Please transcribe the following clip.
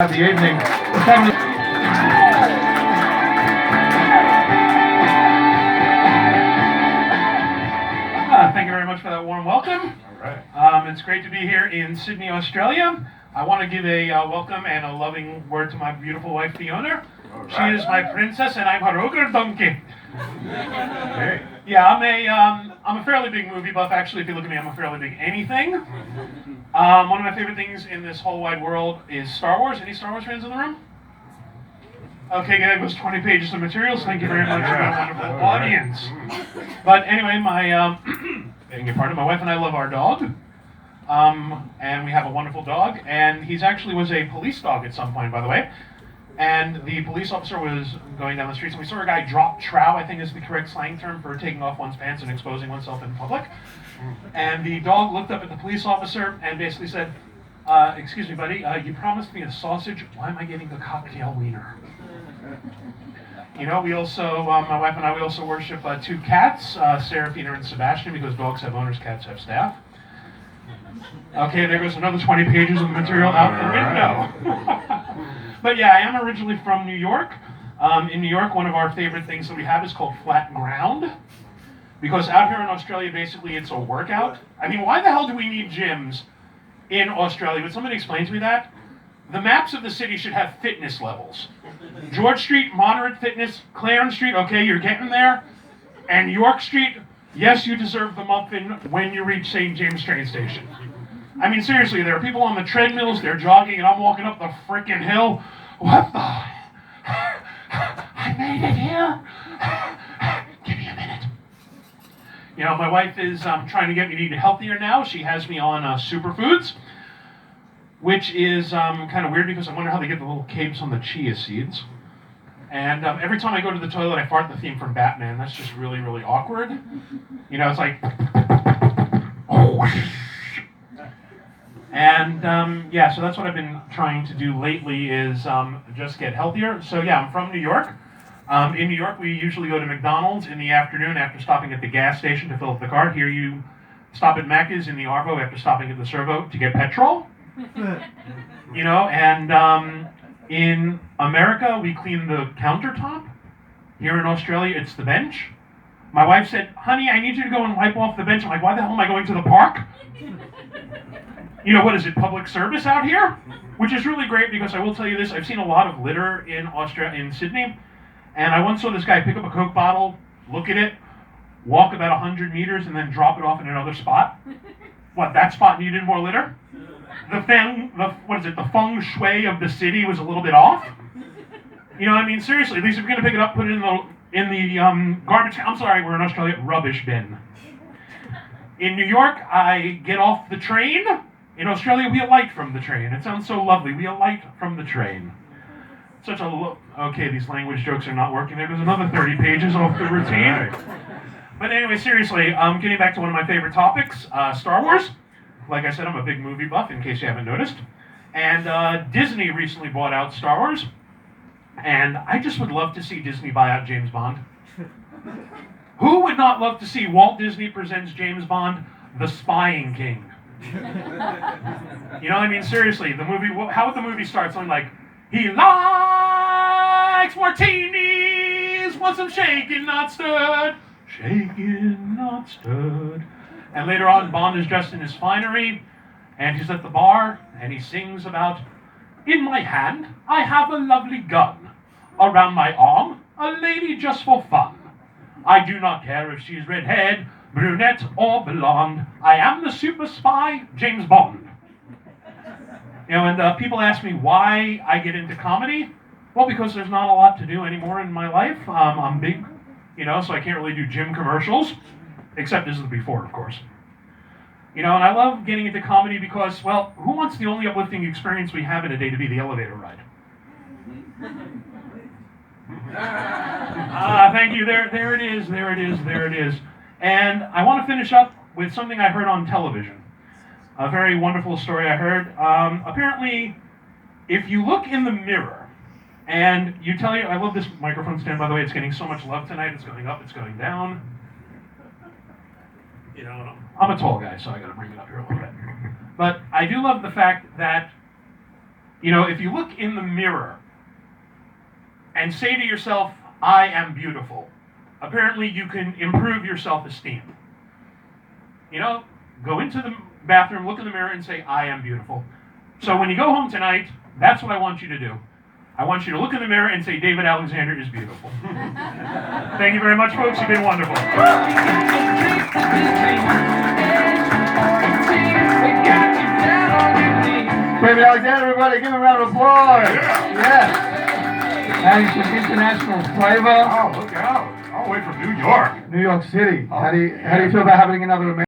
The evening. Thank you very much for that warm welcome. All right. It's great to be here in Sydney, Australia. I want to give a welcome and a loving word to my beautiful wife, Fiona. All She right. is my princess, and I'm her ogre donkey. Okay. Yeah, I'm a fairly big movie buff. Actually, if you look at me, I'm a fairly big anything. One of my favorite things in this whole wide world is Star Wars. Any Star Wars fans in the room? Okay, that was 20 pages of materials. Thank you very much for that wonderful audience. But anyway, begging your pardon, my wife and I love our dog. And we have a wonderful dog. And he's actually was a police dog at some point, by the way. And the police officer was going down the streets, and we saw a guy drop trow, I think is the correct slang term for taking off one's pants and exposing oneself in public. And the dog looked up at the police officer and basically said, excuse me, buddy, you promised me a sausage. Why am I getting a cocktail wiener? You know, we also, my wife and I, we also worship two cats, Seraphina and Sebastian, because dogs have owners, cats have staff. Okay, there goes another 20 pages of material out the window. But yeah, I am originally from New York. In New York, one of our favorite things that we have is called flat ground. Because out here in Australia, basically, it's a workout. I mean, why the hell do we need gyms in Australia? Would somebody explain to me that? The maps of the city should have fitness levels. George Street, moderate fitness. Clarence Street, okay, you're getting there. And York Street, yes, you deserve the muffin when you reach St. James train station. I mean, seriously, there are people on the treadmills, they're jogging, and I'm walking up the frickin' hill. What the? I made it here? Give me a minute. You know, my wife is trying to get me to eat healthier now. She has me on superfoods, which is kind of weird because I wonder how they get the little capes on the chia seeds. And every time I go to the toilet, I fart the theme from Batman. That's just really, really awkward. You know, it's like... And yeah, so that's what I've been trying to do lately is just get healthier. So yeah, I'm from New York. In New York, we usually go to McDonald's in the afternoon after stopping at the gas station to fill up the car. Here you stop at Macca's in the Arvo after stopping at the Servo to get petrol. You know, and in America, we clean the countertop. Here in Australia, it's the bench. My wife said, honey, I need you to go and wipe off the bench. I'm like, why the hell am I going to the park? You know, what is it, public service out here? Which is really great because I will tell you this, I've seen a lot of litter in Sydney, and I once saw this guy pick up a Coke bottle, look at it, walk about 100 meters, and then drop it off in another spot. What, that spot needed more litter? The feng shui of the city was a little bit off? You know what I mean? Seriously, at least if you're going to pick it up, put it in the garbage, I'm sorry, we're in Australia, rubbish bin. In New York, I get off the train. In Australia, we alight from the train. It sounds so lovely. We alight from the train. Such a okay, these language jokes are not working. There goes another 30 pages off the routine. But anyway, seriously, getting back to one of my favorite topics, Star Wars. Like I said, I'm a big movie buff, in case you haven't noticed. And Disney recently bought out Star Wars. And I just would love to see Disney buy out James Bond. Who would not love to see Walt Disney presents James Bond, the Spying King? You know what I mean? Seriously, the movie, how would the movie start? Something like, he likes martinis, wants them shaken, not stirred. Shaken, not stirred. And later on, Bond is dressed in his finery, and he's at the bar, and he sings about, in my hand, I have a lovely gun. Around my arm, a lady just for fun. I do not care if she's redhead, brunette, or blonde. I am the super spy, James Bond. You know, and people ask me why I get into comedy. Well, because there's not a lot to do anymore in my life. I'm big, you know, so I can't really do gym commercials, except this is before, of course. You know, and I love getting into comedy because, well, who wants the only uplifting experience we have in a day to be the elevator ride? Thank you. There it is. And I want to finish up with something I heard on television. A very wonderful story I heard. Apparently, if you look in the mirror and you tell I love this microphone stand, by the way, it's getting so much love tonight. It's going up, it's going down. You know, I'm a tall guy, so I got to bring it up here a little bit. But I do love the fact that You know, if you look in the mirror and say to yourself, I am beautiful, apparently you can improve your self-esteem. You know, go into the bathroom, look in the mirror, and say, I am beautiful. So when you go home tonight, that's what I want you to do. I want you to look in the mirror and say, David Alexander is beautiful. Thank you very much, folks. You've been wonderful. David Alexander, everybody, give him a round of applause. Yes. Adding some international flavor. Oh, look out. All the way from New York. New York City. How do you feel about having another American?